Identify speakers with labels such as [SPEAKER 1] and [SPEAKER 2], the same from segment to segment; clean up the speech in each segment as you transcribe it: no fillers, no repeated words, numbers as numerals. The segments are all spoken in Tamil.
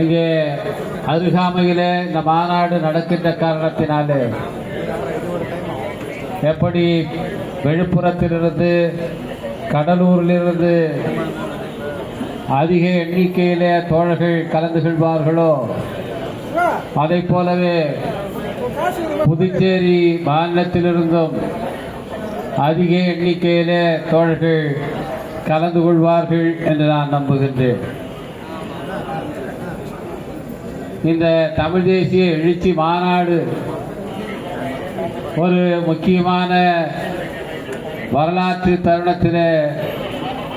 [SPEAKER 1] இங்கே அருகாமையிலே இந்த மாநாடு நடக்கின்ற காரணத்தினாலே எப்படி விழுப்புரத்திலிருந்து கடலூரிலிருந்து அதிக எண்ணிக்கையிலே தோழர்கள் கலந்து கொள்வார்களோ அதை போலவே புதுச்சேரி மாநிலத்திலிருந்தும் அதிக எண்ணிக்கையிலே தோழர்கள் கலந்து கொள்வார்கள் என்று நான் நம்புகின்றேன். இந்த தமிழ் தேசிய எழுச்சி மாநாடு ஒரு முக்கியமான வரலாற்று தருணத்தில்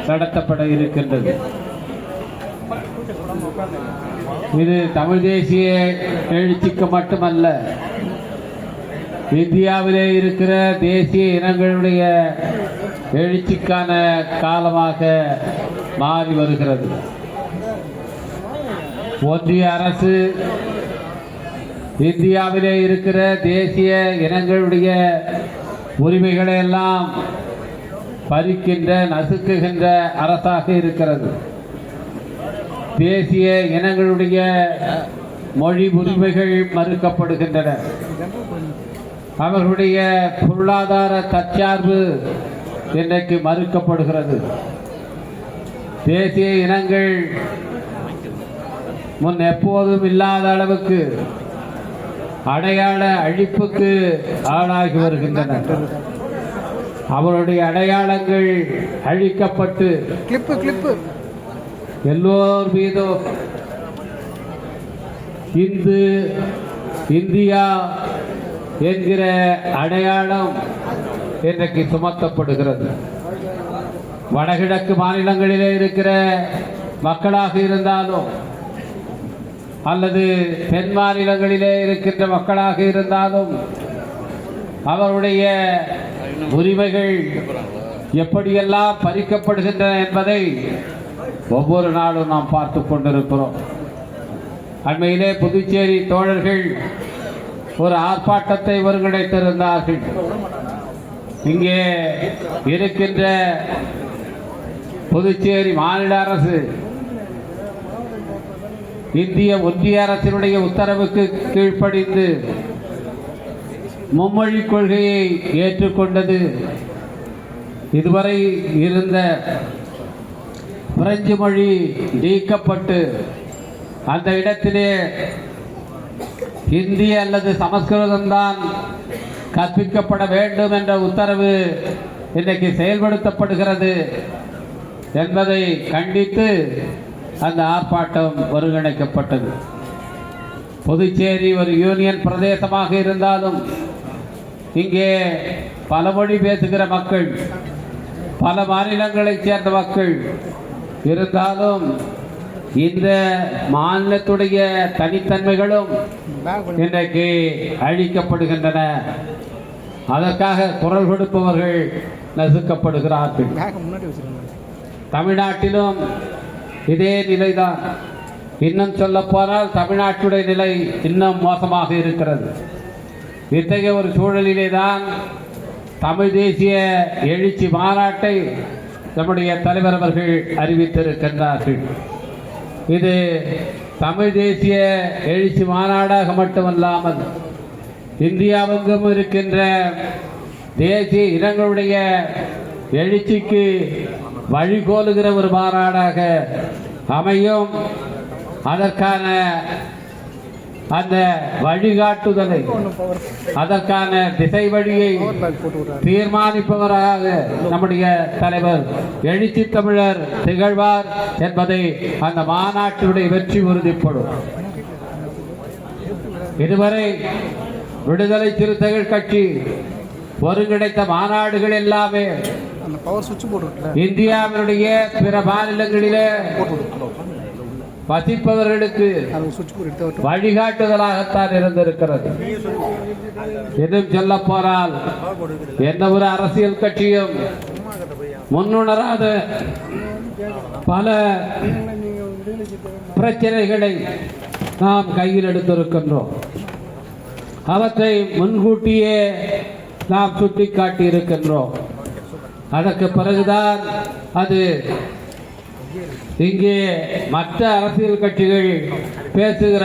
[SPEAKER 1] நடத்தப்பட இருக்கின்றது. இது தமிழ் தேசிய எழுச்சிக்கு மட்டுமல்ல, இந்தியாவிலே இருக்கிற தேசிய இனங்களுடைய எழுச்சிக்கான காலமாக மாறி வருகிறது. ஒன்றிய அரசு இந்தியாவிலே இருக்கிற தேசிய இனங்களுடைய உரிமைகளை எல்லாம் பறிக்கின்ற நசுக்குகின்ற அரசாக இருக்கிறது. தேசிய இனங்களுடைய மொழி உரிமைகள் மறுக்கப்படுகின்றன. அவர்களுடைய பொருளாதார தற்சார்பு இன்றைக்கு மறுக்கப்படுகிறது. தேசிய இனங்கள் முன் எப்போதும் இல்லாத அளவுக்கு அடையாள அழிப்புக்கு ஆளாகி வருகின்றன. அவருடைய அடையாளங்கள் அழிக்கப்பட்டு எல்லோர் மீதும் இந்தியா என்கிற அடையாளம் இன்றைக்கு சுமத்தப்படுகிறது. வடகிழக்கு மாநிலங்களிலே இருக்கிற மக்களாக இருந்தாலும் அல்லது தென் மாநிலங்களிலே இருக்கின்ற மக்களாக இருந்தாலும் அவருடைய உரிமைகள் எப்படியெல்லாம் பறிக்கப்படுகின்றன என்பதை ஒவ்வொரு நாளும் நாம் பார்த்து கொண்டிருக்கிறோம். அண்மையிலே புதுச்சேரி தோழர்கள் ஒரு ஆர்ப்பாட்டத்தை ஒருங்கிணைத்திருந்தார்கள். இங்கே இருக்கின்ற புதுச்சேரி மாநில அரசு இந்திய ஒன்றிய அரசினுடைய உத்தரவுக்கு கீழ்ப்படிந்து மும்மொழி கொள்கையை ஏற்றுக்கொண்டது. இதுவரை இருந்த பிரெஞ்சு மொழி நீக்கப்பட்டு அந்த இடத்திலே ஹிந்தி அல்லது சமஸ்கிருதம் தான் கற்பிக்கப்பட வேண்டும் என்ற உத்தரவு இன்றைக்கு செயல்படுத்தப்படுகிறது என்பதை கண்டித்து அந்த ஆர்ப்பாட்டம் ஒருங்கிணைக்கப்பட்டது. புதுச்சேரி ஒரு யூனியன் பிரதேசமாக இருந்தாலும் இங்கே பல மொழி பேசுகிற மக்கள், பல மாநிலங்களைச் சேர்ந்த மக்கள் இருந்தாலும் இந்த மாநிலத்துடைய தனித்தன்மைகளும் இன்றைக்கு அழிக்கப்படுகின்றன. அதற்காக குரல் கொடுப்பவர்கள் நசுக்கப்படுகிறார்கள். தமிழ்நாட்டிலும் இதே நிலைதான். இன்னும் சொல்ல போனால் தமிழ்நாட்டுடைய நிலை இன்னும் மோசமாக இருக்கிறது. இத்தகைய ஒரு சூழலிலே தான் தமிழ் தேசிய எழுச்சி மாநாட்டை நம்முடைய தலைவர் அவர்கள் அறிவித்திருக்கின்றார்கள். இது தமிழ் தேசிய எழுச்சி மாநாடாக மட்டுமல்லாமல் இந்தியாவெங்கும் இருக்கின்ற தேசிய இனங்களுடைய எழுச்சிக்கு வழிகோலுகிற ஒரு மாநாடாக அமையும். அதற்கான அந்த வழிகாட்டுதலை, அதற்கான திசை வழியை தீர்மானிப்பவராக நம்முடைய தலைவர் எழுச்சி தமிழர் திகழ்வார் என்பதை அந்த மாநாட்டினுடைய வெற்றி உறுதிப்படும். இதுவரை விடுதலை சிறுத்தைகள் கட்சி ஒருங்கிணைத்த மாநாடுகள் எல்லாமே இந்தியாவினுடைய பிற மாநிலங்களிலே வசிப்பவர்களுக்கு வழிகாட்டுதலாகத்தான் இருந்திருக்கிறது. இன்னும் சொல்ல போனால் எந்த ஒரு அரசியல் கட்சியும் முன்னுணராத பல பிரச்சனைகளை நாம் கையில் எடுத்திருக்கின்றோம். அவற்றை முன்கூட்டியே நாம் சுட்டிக்காட்டி இருக்கின்றோம். அதற்கு பிறகுதான் அது இங்கே மற்ற அரசியல் கட்சிகள் பேசுகிற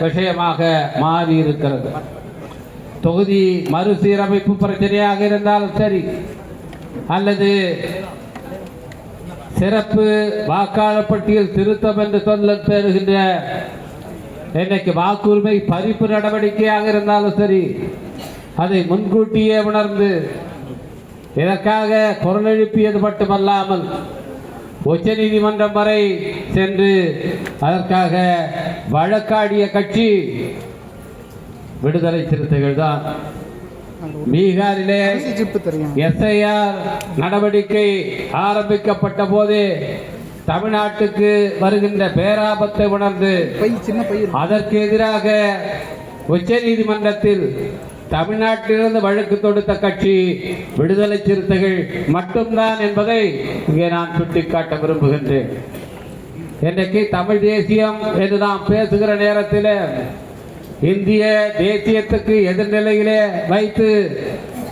[SPEAKER 1] விஷயமாக மாறி இருக்கிறது. தொகுதி மறுசீரமைப்பு பிரச்சனையாக இருந்தாலும் சரி, அல்லது சிறப்பு வாக்காளர் பட்டியல் திருத்தம் என்று சொல்ல பெறுகின்ற இன்னைக்கு வாக்குரிமை பறிப்பு நடவடிக்கையாக இருந்தாலும் சரி, அதை முன்கூட்டியே உணர்ந்து இதற்காக குரல் எழுப்பியது மட்டுமல்லாமல் உச்ச நீதிமன்றம் வரை சென்று அதற்காக வழக்காடிய கட்சி விடுதலை சிறுத்தைகள் தான். பீகாரிலே எஸ்ஐஆர் நடவடிக்கை ஆரம்பிக்கப்பட்ட போதே தமிழ்நாட்டுக்கு வருகின்ற பேராபத்தை உணர்ந்து அதற்கு எதிராக உச்ச நீதிமன்றத்தில் தமிழ்நாட்டிலிருந்து வழக்கு தொடுத்த கட்சி விடுதலை சிறுத்தைகள் மட்டும்தான் என்பதை இங்கே நான் சுட்டிக்காட்ட விரும்புகின்றேன். இன்றைக்கு தமிழ் தேசியம் என்று நாம் பேசுகிற நேரத்தில் இந்திய தேசியத்துக்கு எதிர்நிலையிலே வைத்து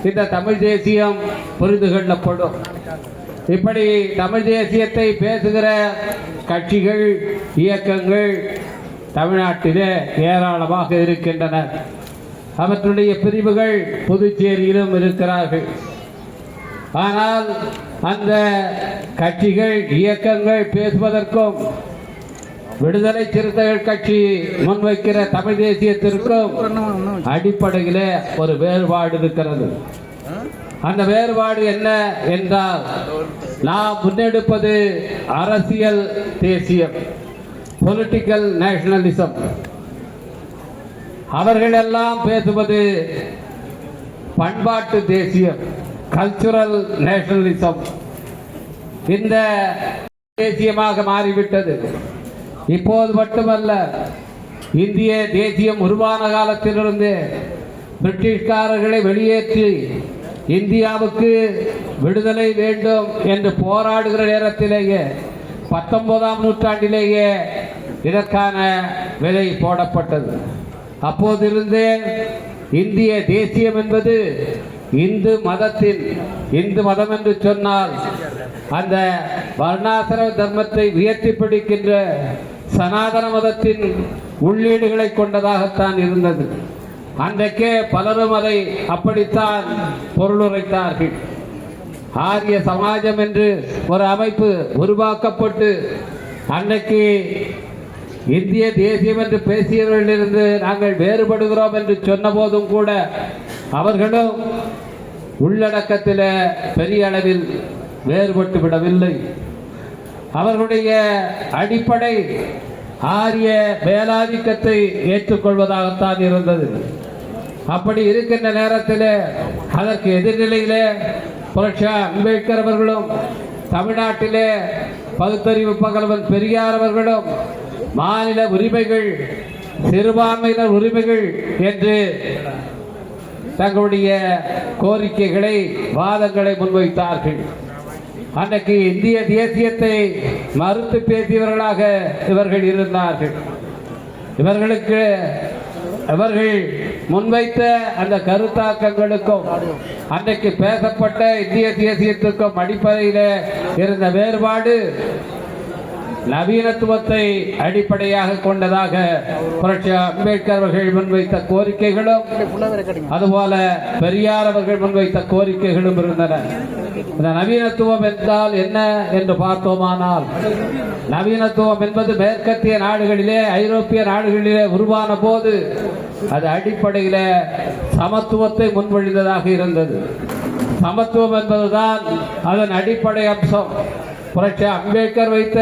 [SPEAKER 1] இந்த தமிழ் தேசியம் புரிந்து கொள்ளப்படும். இப்படி தமிழ் தேசியத்தை பேசுகிற கட்சிகள், இயக்கங்கள் தமிழ்நாட்டிலே ஏராளமாக இருக்கின்றன. அவற்றுடைய பிரிவுகள் புதுச்சேரியிலும் இருக்கிறார்கள். ஆனால் அந்த கட்சிகள், இயக்கங்கள் பேசுவதற்கும் விடுதலை சிறுத்தைகள் கட்சி முன்வைக்கிற தமிழ் தேசியத்திற்கும் அடிப்படையிலே ஒரு வேறுபாடு இருக்கிறது. அந்த வேறுபாடு என்ன என்றால், நாம் முன்னெடுப்பது அரசியல் தேசியம், பொலிட்டிக்கல் நேஷனலிசம். அவர்கள் எல்லாம் பேசுவது பண்பாட்டு தேசியம், கல்ச்சுரல் நேஷனலிசம். இந்த தேசியமாக மாறிவிட்டது. இப்போது மட்டுமல்ல, இந்திய தேசியம் உருவான காலத்திலிருந்து பிரிட்டிஷ்காரர்களை வெளியேற்றி இந்தியாவுக்கு விடுதலை வேண்டும் என்று போராடுகிற நேரத்திலேயே 19ஆம் நூற்றாண்டிலேயே இதற்கான விலை போடப்பட்டது. அப்போதிருந்தே இந்திய தேசியம் என்பது இந்து மதம் என்று சொன்னால் அந்த வர்ணாசிரம தர்மத்தை உயர்த்தி பிடிக்கின்ற சனாதன மதத்தின் உள்ளீடுகளை கொண்டதாகத்தான் இருந்தது. அன்றைக்கே பலரும் அதை அப்படித்தான் பொருளுரைத்தார்கள். ஆரிய சமாஜம் என்று ஒரு அமைப்பு உருவாக்கப்பட்டு அன்றைக்கு இந்திய தேசியம் என்று பேசியவர்களிலிருந்து நாங்கள் வேறுபடுகிறோம் என்று சொன்ன போதும் கூட அவர்களும் உள்ளடக்கத்தில் பெரிய அளவில் வேறுபட்டு விடவில்லை. அவர்களுடைய அடிப்படை ஆரிய மேலாதிக்கத்தை ஏற்றுக்கொள்வதாகத்தான் இருந்தது. அப்படி இருக்கின்ற நேரத்தில் அதற்கு எதிர்நிலையிலே புரட்சி அம்பேத்கர் அவர்களும், தமிழ்நாட்டிலே பகுத்தறிவு பகலவன் பெரியார் அவர்களும் மாநில உரிமைகள், சிறுபான்மையினர் உரிமைகள் என்று தங்களுடைய கோரிக்கைகளை, வாதங்களை முன்வைத்தார்கள். அன்றைக்கு இந்திய தேசியத்தை மறுத்து பேசியவர்களாக இவர்கள் இருந்தார்கள். இவர்கள் முன்வைத்த அந்த கருத்தாக்கங்களுக்கும் அன்றைக்கு பேசப்பட்ட இந்திய தேசியத்திற்கும் அடிப்படையில் இருந்த வேறுபாடு நவீனத்துவத்தை அடிப்படையாக கொண்டதாக புரட்சி அம்பேத்கர் அவர்கள் முன்வைத்த கோரிக்கைகளும், அதுபோல பெரியார் அவர்கள் முன்வைத்த கோரிக்கைகளும் இருந்தன. இந்த நவீனத்துவம் என்றால் என்ன என்று பார்த்தோமானால், நவீனத்துவம் என்பது மேற்கத்திய நாடுகளிலே, ஐரோப்பிய நாடுகளிலே உருவான போது அது அடிப்படையில் சமத்துவத்தை முன்மொழிந்ததாக இருந்தது. சமத்துவம் என்பதுதான் அதன் அடிப்படை அம்சம். புரட்சி அம்பேத்கர் வைத்த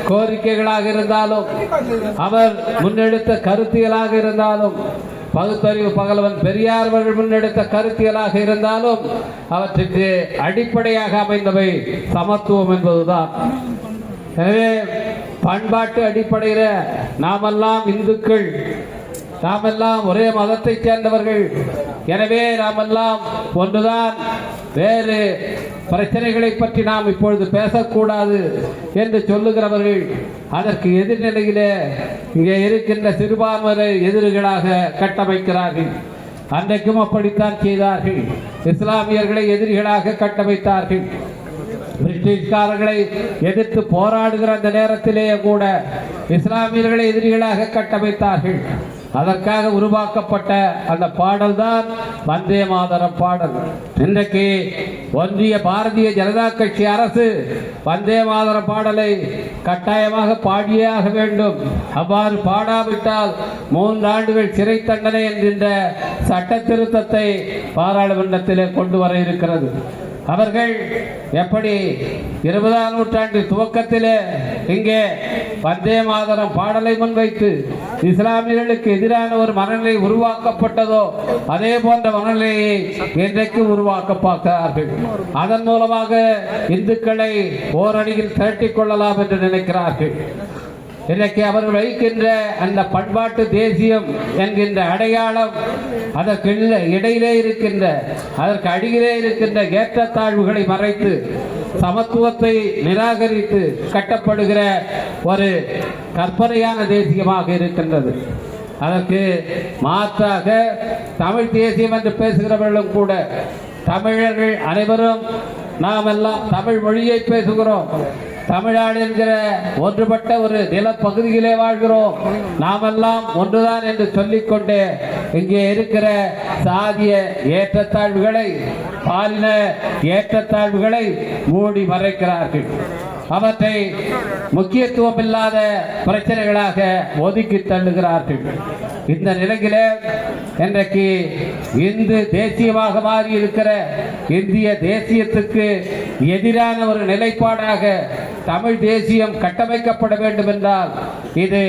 [SPEAKER 1] கோரிக்கைகளாக இருந்தாலும், அவர் முன்னெடுத்த கருத்தியலாக இருந்தாலும், பகுத்தறிவு பகலவன் பெரியார் அவர்கள் முன்னெடுத்த கருத்தியலாக இருந்தாலும், அவற்றுக்கு அடிப்படையாக அமைந்தவை சமத்துவம் என்பதுதான். எனவே பண்பாட்டு அடிப்படையில் நாமெல்லாம் இந்துக்கள், நாமெல்லாம் ஒரே மதத்தை சேர்ந்தவர்கள், எனவே நாமெல்லாம் ஒன்றுதான், வேறு பிரச்சனைகளை பற்றி நாம் இப்பொழுது பேசக்கூடாது என்று சொல்லுகிறவர்கள் அதற்கு எதிர்நிலையிலே இங்கே இருக்கின்ற சிறுபான்மையினரை எதிரிகளாக கட்டமைக்கிறார்கள். அன்றைக்கும் அப்படித்தான் செய்தார்கள். இஸ்லாமியர்களை எதிரிகளாக கட்டமைத்தார்கள். பிரிட்டிஷ்காரர்களை எதிர்த்து போராடுகிற அந்த நேரத்திலேயே கூட இஸ்லாமியர்களை எதிரிகளாக கட்டமைத்தார்கள். அதற்காக உருவாக்கப்பட்ட அந்த பாடல் தான் வந்தே மாதரம் பாடல். இன்றைக்கு ஒன்றிய பாரதிய ஜனதா கட்சி அரசு வந்தே மாதரம் பாடலை கட்டாயமாக பாடியே ஆக வேண்டும். அவ்வாறு பாடாவிட்டால் 3 ஆண்டுகள் சிறை தண்டனை என்கின்ற சட்ட திருத்தத்தை பாராளுமன்றத்திலே கொண்டு வர இருக்கிறது. அவர்கள் எப்படி 20ஆம் நூற்றாண்டு துவக்கத்திலே இங்கே வந்தே மாதரம் பாடலை முன்வைத்து இஸ்லாமியர்களுக்கு எதிரான ஒரு மனநிலை உருவாக்கப்பட்டதோ அதே போன்ற மனநிலையை இன்றைக்கு உருவாக்க பார்க்கிறார்கள். அதன் மூலமாக இந்துக்களை ஓரணியில் திரட்டிக் கொள்ளலாம் என்று நினைக்கிறார்கள். இன்றைக்கு அவர்கள் வைக்கின்ற அந்த பண்பாட்டு தேசியம் என்கின்ற அடையாளம் அதற்கு இடையிலே இருக்கின்ற அதற்கு அடியிலே இருக்கின்ற ஏற்றத்தாழ்வுகளை மறைத்து சமத்துவத்தை நிராகரித்து கட்டப்படுகிற ஒரு கற்பனையான தேசியமாக இருக்கின்றது. அதற்கு மாற்றாக தமிழ் தேசியம் என்று பேசுகிறவர்களும் கூட தமிழர்கள் அனைவரும் நாம் எல்லாம் தமிழ் மொழியை பேசுகிறோம். தமிழ்நாடு என்கிற ஒன்றுபட்ட ஒரு நிலப்பகுதியிலே வாழ்கிறோம். நாமெல்லாம் ஒன்றுதான் என்று சொல்லிக்கொண்டே இங்கே இருக்கிற சாதிய ஏற்றத்தாழ்வுகளை பாலின ஏற்றத்தாழ்வுகளை மூடி மறைக்கிறார்கள். அவற்றை முக்கியத்துவம் இல்லாத பிரச்சனைகளாக ஒதுக்கி தள்ளுகிறார்கள். இந்த நிலையிலே இன்றைக்கு இந்து தேசியமாக மாறி இருக்கிற இந்திய தேசியத்துக்கு எதிரான ஒரு நிலைப்பாடாக தமிழ் தேசியம் கட்டமைக்கப்பட வேண்டும் என்றால் இது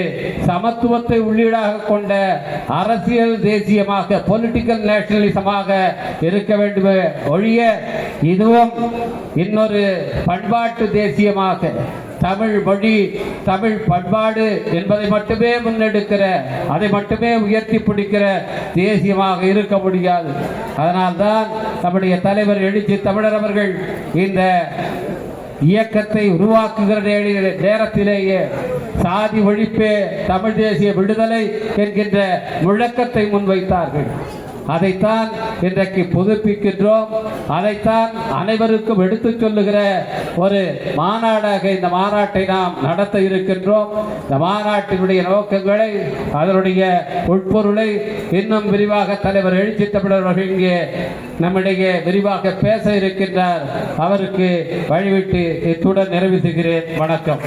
[SPEAKER 1] சமத்துவத்தை உள்ளீடாக கொண்ட அரசியல் தேசியமாக பொலிட்டிக்கல் நேஷனலிசமாக இருக்க வேண்டுமே ஒழிய இதுவும் இன்னொரு பண்பாட்டு தேசியமாக தமிழ் மொழி தமிழ் பண்பாடு என்பதை மட்டுமே முன்னெடுக்கிற அதை மட்டுமே உயர்த்தி பிடிக்கிற தேசியமாக இருக்க முடியாது. அதனால்தான் நம்முடைய தலைவர் எழுச்சி தமிழர் அவர்கள் இந்த இயக்கத்தை உருவாக்குகிற நேரத்திலேயே சாதி ஒழிப்பே தமிழ் தேசிய விடுதலை என்கின்ற முழக்கத்தை முன்வைத்தார்கள். அதைத்தான் இன்றைக்கு புதுப்பிக்கின்றோம். அதைத்தான் அனைவருக்கும் எடுத்துச் சொல்லுகிற ஒரு மாநாடாக இந்த மாநாட்டை நாம் நடத்த இருக்கின்றோம். இந்த மாநாட்டினுடைய நோக்கங்களை அதனுடைய உட்பொருளை இன்னும் விரிவாக தலைவர் எழுச்சி தமிழர் அவர்கள் இங்கே நம்மிடையே விரிவாக பேச இருக்கின்றார். அவருக்கு வழிவிட்டு இத்துடன் நிறைவு செய்கிறேன். வணக்கம்.